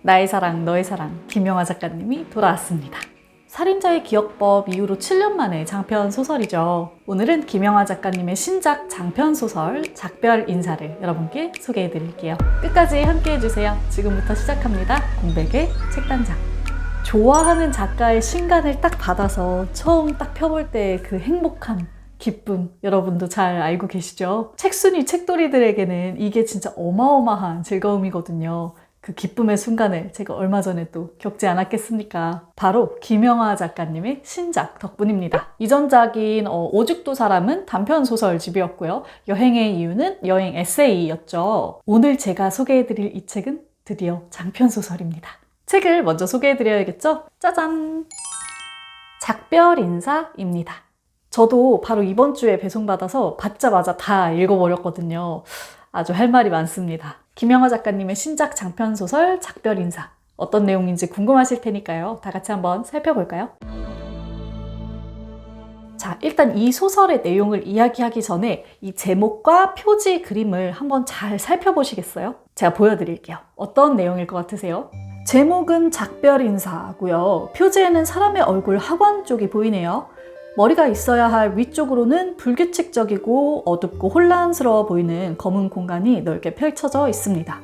나의 사랑, 너의 사랑, 김영하 작가님이 돌아왔습니다. 살인자의 기억법 이후로 7년 만에 장편 소설이죠. 오늘은 김영하 작가님의 신작 장편 소설 작별 인사를 여러분께 소개해 드릴게요. 끝까지 함께 해주세요. 지금부터 시작합니다. 공백의 책단장. 좋아하는 작가의 신간을 딱 받아서 처음 딱 펴볼 때 그 행복함, 기쁨, 여러분도 잘 알고 계시죠? 책순위 책돌이들에게는 이게 진짜 어마어마한 즐거움이거든요. 그 기쁨의 순간을 제가 얼마 전에 또 겪지 않았겠습니까? 바로 김영하 작가님의 신작 덕분입니다. 이전작인 오죽도 사람은 단편 소설집이었고요. 여행의 이유는 여행 에세이였죠. 오늘 제가 소개해드릴 이 책은 드디어 장편 소설입니다. 책을 먼저 소개해드려야겠죠? 짜잔! 작별 인사입니다. 저도 바로 이번 주에 배송받아서 받자마자 다 읽어버렸거든요. 아주 할 말이 많습니다. 김영하 작가님의 신작 장편소설 작별 인사. 어떤 내용인지 궁금하실 테니까요. 다 같이 한번 살펴볼까요? 자, 일단 이 소설의 내용을 이야기하기 전에 이 제목과 표지 그림을 한번 잘 살펴보시겠어요? 제가 보여드릴게요. 어떤 내용일 것 같으세요? 제목은 작별 인사고요. 표지에는 사람의 얼굴 하관 쪽이 보이네요. 머리가 있어야 할 위쪽으로는 불규칙적이고 어둡고 혼란스러워 보이는 검은 공간이 넓게 펼쳐져 있습니다.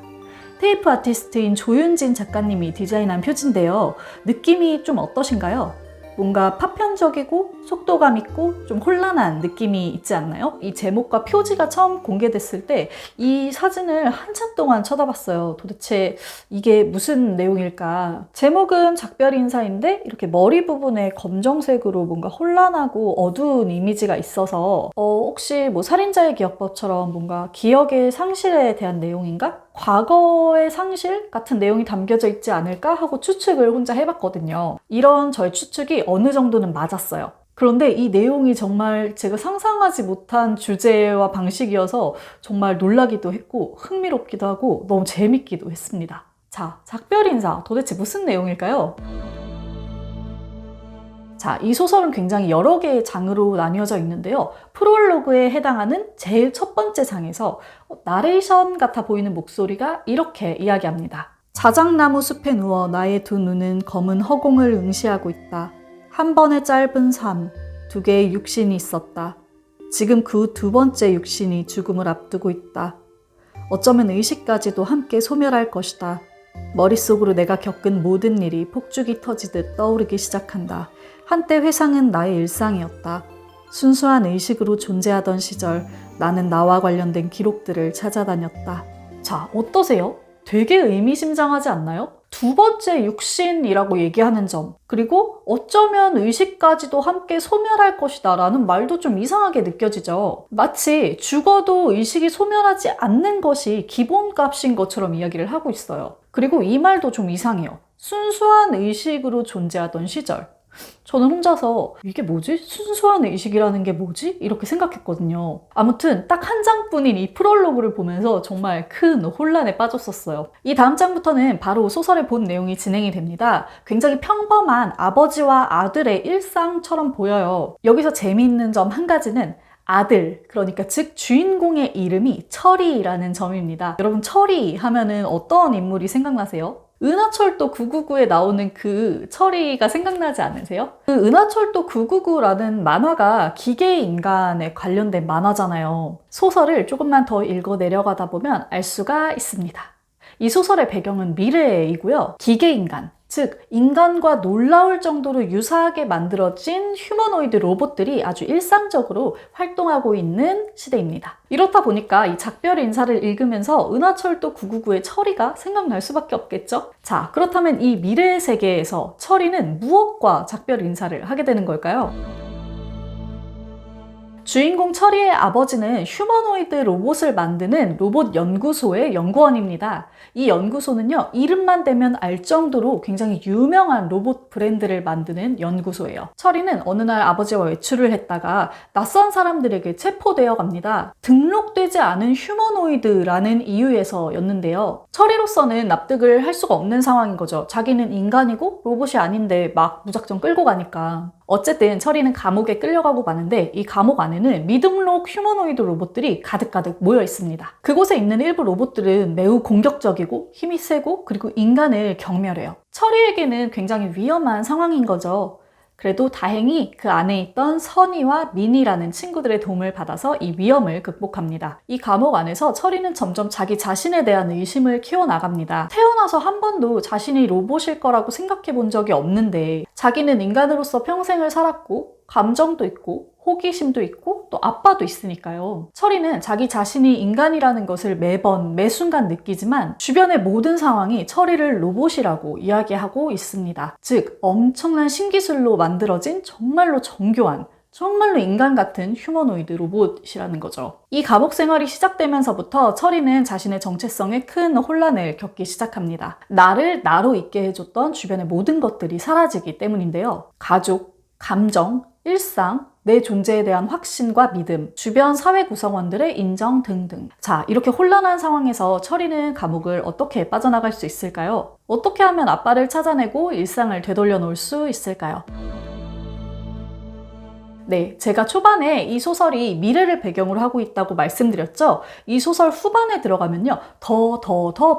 테이프 아티스트인 조윤진 작가님이 디자인한 표지인데요. 느낌이 좀 어떠신가요? 뭔가 파편적이고 속도감 있고 좀 혼란한 느낌이 있지 않나요? 이 제목과 표지가 처음 공개됐을 때 이 사진을 한참 동안 쳐다봤어요. 도대체 이게 무슨 내용일까? 제목은 작별 인사인데 이렇게 머리 부분에 검정색으로 뭔가 혼란하고 어두운 이미지가 있어서 혹시 뭐 살인자의 기억법처럼 뭔가 기억의 상실에 대한 내용인가? 과거의 상실 같은 내용이 담겨져 있지 않을까 하고 추측을 혼자 해봤거든요. 이런 저의 추측이 어느 정도는 맞았어요. 그런데 이 내용이 정말 제가 상상하지 못한 주제와 방식이어서 정말 놀라기도 했고 흥미롭기도 하고 너무 재밌기도 했습니다. 자, 작별 인사 도대체 무슨 내용일까요? 자, 이 소설은 굉장히 여러 개의 장으로 나뉘어져 있는데요. 프롤로그에 해당하는 제일 첫 번째 장에서 나레이션 같아 보이는 목소리가 이렇게 이야기합니다. 자작나무 숲에 누워 나의 두 눈은 검은 허공을 응시하고 있다. 한 번의 짧은 삶, 두 개의 육신이 있었다. 지금 그 두 번째 육신이 죽음을 앞두고 있다. 어쩌면 의식까지도 함께 소멸할 것이다. 머릿속으로 내가 겪은 모든 일이 폭죽이 터지듯 떠오르기 시작한다. 한때 회상은 나의 일상이었다. 순수한 의식으로 존재하던 시절 나는 나와 관련된 기록들을 찾아다녔다. 자, 어떠세요? 되게 의미심장하지 않나요? 두 번째 육신이라고 얘기하는 점, 그리고 어쩌면 의식까지도 함께 소멸할 것이다 라는 말도 좀 이상하게 느껴지죠. 마치 죽어도 의식이 소멸하지 않는 것이 기본값인 것처럼 이야기를 하고 있어요. 그리고 이 말도 좀 이상해요. 순수한 의식으로 존재하던 시절. 저는 혼자서 이게 뭐지? 순수한 의식이라는 게 뭐지? 이렇게 생각했거든요. 아무튼 딱 한 장뿐인 이 프롤로그를 보면서 정말 큰 혼란에 빠졌었어요. 이 다음 장부터는 바로 소설의 본 내용이 진행이 됩니다. 굉장히 평범한 아버지와 아들의 일상처럼 보여요. 여기서 재미있는 점 한 가지는 아들, 그러니까 즉 주인공의 이름이 철이라는 점입니다. 여러분 철이 하면은 어떤 인물이 생각나세요? 은하철도 999에 나오는 그 철이가 생각나지 않으세요? 그 은하철도 999라는 만화가 기계인간에 관련된 만화잖아요. 소설을 조금만 더 읽어 내려가다 보면 알 수가 있습니다. 이 소설의 배경은 미래이고요. 기계인간, 즉 인간과 놀라울 정도로 유사하게 만들어진 휴머노이드 로봇들이 아주 일상적으로 활동하고 있는 시대입니다. 이렇다 보니까 이 작별 인사를 읽으면서 은하철도 999의 철이가 생각날 수밖에 없겠죠? 자, 그렇다면 이 미래의 세계에서 철이는 무엇과 작별 인사를 하게 되는 걸까요? 주인공 철이의 아버지는 휴머노이드 로봇을 만드는 로봇 연구소의 연구원입니다. 이 연구소는요, 이름만 대면 알 정도로 굉장히 유명한 로봇 브랜드를 만드는 연구소예요. 철이는 어느 날 아버지와 외출을 했다가 낯선 사람들에게 체포되어 갑니다. 등록되지 않은 휴머노이드라는 이유에서였는데요. 철이로서는 납득을 할 수가 없는 상황인 거죠. 자기는 인간이고 로봇이 아닌데 막 무작정 끌고 가니까. 어쨌든 철이는 감옥에 끌려가고 마는데 이 감옥 안에는 미등록 휴머노이드 로봇들이 가득가득 모여 있습니다. 그곳에 있는 일부 로봇들은 매우 공격적이고 힘이 세고 그리고 인간을 경멸해요. 철이에게는 굉장히 위험한 상황인 거죠. 그래도 다행히 그 안에 있던 선이와 민이라는 친구들의 도움을 받아서 이 위험을 극복합니다. 이 감옥 안에서 철이는 점점 자기 자신에 대한 의심을 키워나갑니다. 태어나서 한 번도 자신이 로봇일 거라고 생각해 본 적이 없는데 자기는 인간으로서 평생을 살았고 감정도 있고 호기심도 있고 또 아빠도 있으니까요. 철이는 자기 자신이 인간이라는 것을 매번 매 순간 느끼지만 주변의 모든 상황이 철이를 로봇이라고 이야기하고 있습니다. 즉 엄청난 신기술로 만들어진 정말로 정교한 정말로 인간 같은 휴머노이드 로봇이라는 거죠. 이 감옥 생활이 시작되면서부터 철이는 자신의 정체성에 큰 혼란을 겪기 시작합니다. 나를 나로 있게 해줬던 주변의 모든 것들이 사라지기 때문인데요. 가족, 감정, 일상, 내 존재에 대한 확신과 믿음, 주변 사회 구성원들의 인정 등등. 자, 이렇게 혼란한 상황에서 철이는 감옥을 어떻게 빠져나갈 수 있을까요? 어떻게 하면 아빠를 찾아내고 일상을 되돌려 놓을 수 있을까요? 네, 제가 초반에 이 소설이 미래를 배경으로 하고 있다고 말씀드렸죠? 이 소설 후반에 들어가면요, 더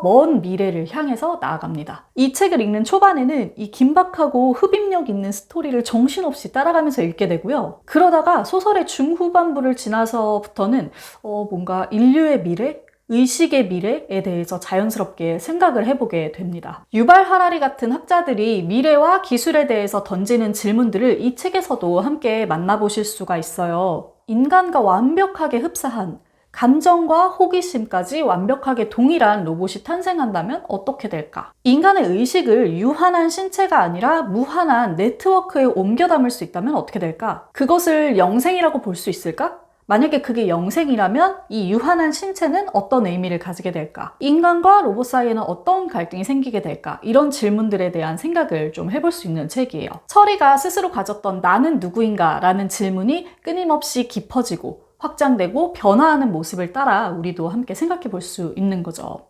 먼 미래를 향해서 나아갑니다. 이 책을 읽는 초반에는 이 긴박하고 흡입력 있는 스토리를 정신없이 따라가면서 읽게 되고요. 그러다가 소설의 중후반부를 지나서부터는 뭔가 인류의 미래? 의식의 미래에 대해서 자연스럽게 생각을 해보게 됩니다. 유발 하라리 같은 학자들이 미래와 기술에 대해서 던지는 질문들을 이 책에서도 함께 만나보실 수가 있어요. 인간과 완벽하게 흡사한 감정과 호기심까지 완벽하게 동일한 로봇이 탄생한다면 어떻게 될까? 인간의 의식을 유한한 신체가 아니라 무한한 네트워크에 옮겨 담을 수 있다면 어떻게 될까? 그것을 영생이라고 볼 수 있을까? 만약에 그게 영생이라면 이 유한한 신체는 어떤 의미를 가지게 될까? 인간과 로봇 사이에는 어떤 갈등이 생기게 될까? 이런 질문들에 대한 생각을 좀 해볼 수 있는 책이에요. 철이가 스스로 가졌던 나는 누구인가? 라는 질문이 끊임없이 깊어지고 확장되고 변화하는 모습을 따라 우리도 함께 생각해 볼 수 있는 거죠.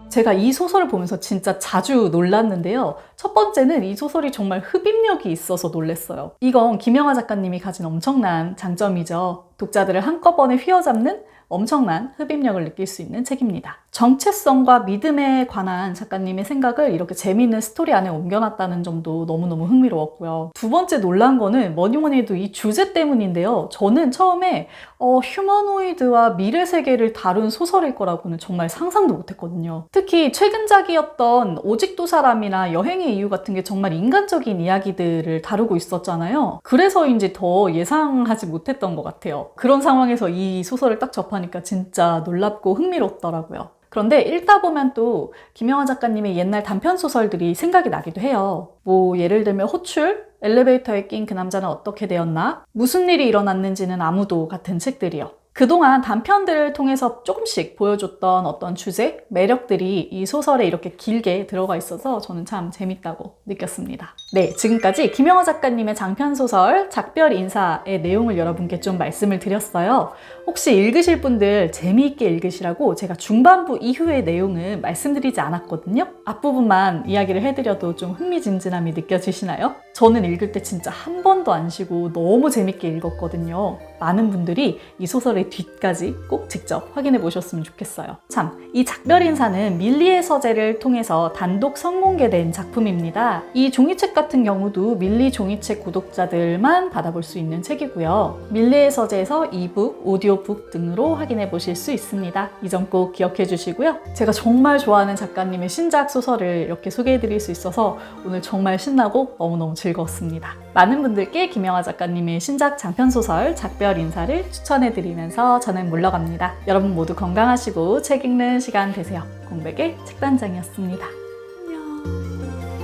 제가 이 소설을 보면서 진짜 자주 놀랐는데요. 첫 번째는 이 소설이 정말 흡입력이 있어서 놀랐어요. 이건 김영하 작가님이 가진 엄청난 장점이죠. 독자들을 한꺼번에 휘어잡는 엄청난 흡입력을 느낄 수 있는 책입니다. 정체성과 믿음에 관한 작가님의 생각을 이렇게 재미있는 스토리 안에 옮겨놨다는 점도 너무너무 흥미로웠고요. 두 번째 놀란 거는 뭐니 해도 이 주제 때문인데요. 저는 처음에 휴머노이드와 미래 세계를 다룬 소설일 거라고는 정말 상상도 못했거든요. 특히 최근작이었던 오직 두 사람이나 여행의 이유 같은 게 정말 인간적인 이야기들을 다루고 있었잖아요. 그래서인지 더 예상하지 못했던 것 같아요. 그런 상황에서 이 소설을 딱 접하니까 진짜 놀랍고 흥미롭더라고요. 그런데 읽다 보면 또 김영하 작가님의 옛날 단편 소설들이 생각이 나기도 해요. 뭐 예를 들면 호출, 엘리베이터에 낀 그 남자는 어떻게 되었나, 무슨 일이 일어났는지는 아무도 같은 책들이요. 그동안 단편들을 통해서 조금씩 보여줬던 어떤 주제, 매력들이 이 소설에 이렇게 길게 들어가 있어서 저는 참 재밌다고 느꼈습니다. 네, 지금까지 김영하 작가님의 장편소설 작별 인사의 내용을 여러분께 좀 말씀을 드렸어요. 혹시 읽으실 분들 재미있게 읽으시라고 제가 중반부 이후의 내용은 말씀드리지 않았거든요. 앞부분만 이야기를 해드려도 좀 흥미진진함이 느껴지시나요? 저는 읽을 때 진짜 한 번도 안 쉬고 너무 재밌게 읽었거든요. 많은 분들이 이 소설의 뒤까지 꼭 직접 확인해 보셨으면 좋겠어요. 참, 이 작별 인사는 밀리의 서재를 통해서 단독 선공개된 작품입니다. 이 종이책 같은 경우도 밀리 종이책 구독자들만 받아볼 수 있는 책이고요. 밀리의 서재에서 이북, 오디오북 등으로 확인해 보실 수 있습니다. 이 점 꼭 기억해 주시고요. 제가 정말 좋아하는 작가님의 신작 소설을 이렇게 소개해 드릴 수 있어서 오늘 정말 신나고 너무너무 즐거웠습니다. 많은 분들께 김영하 작가님의 신작 장편소설 작별 인사를 추천해 드리면서 저는 물러갑니다. 여러분 모두 건강하시고 책 읽는 시간 되세요. 공백의 책단장이었습니다. 안녕.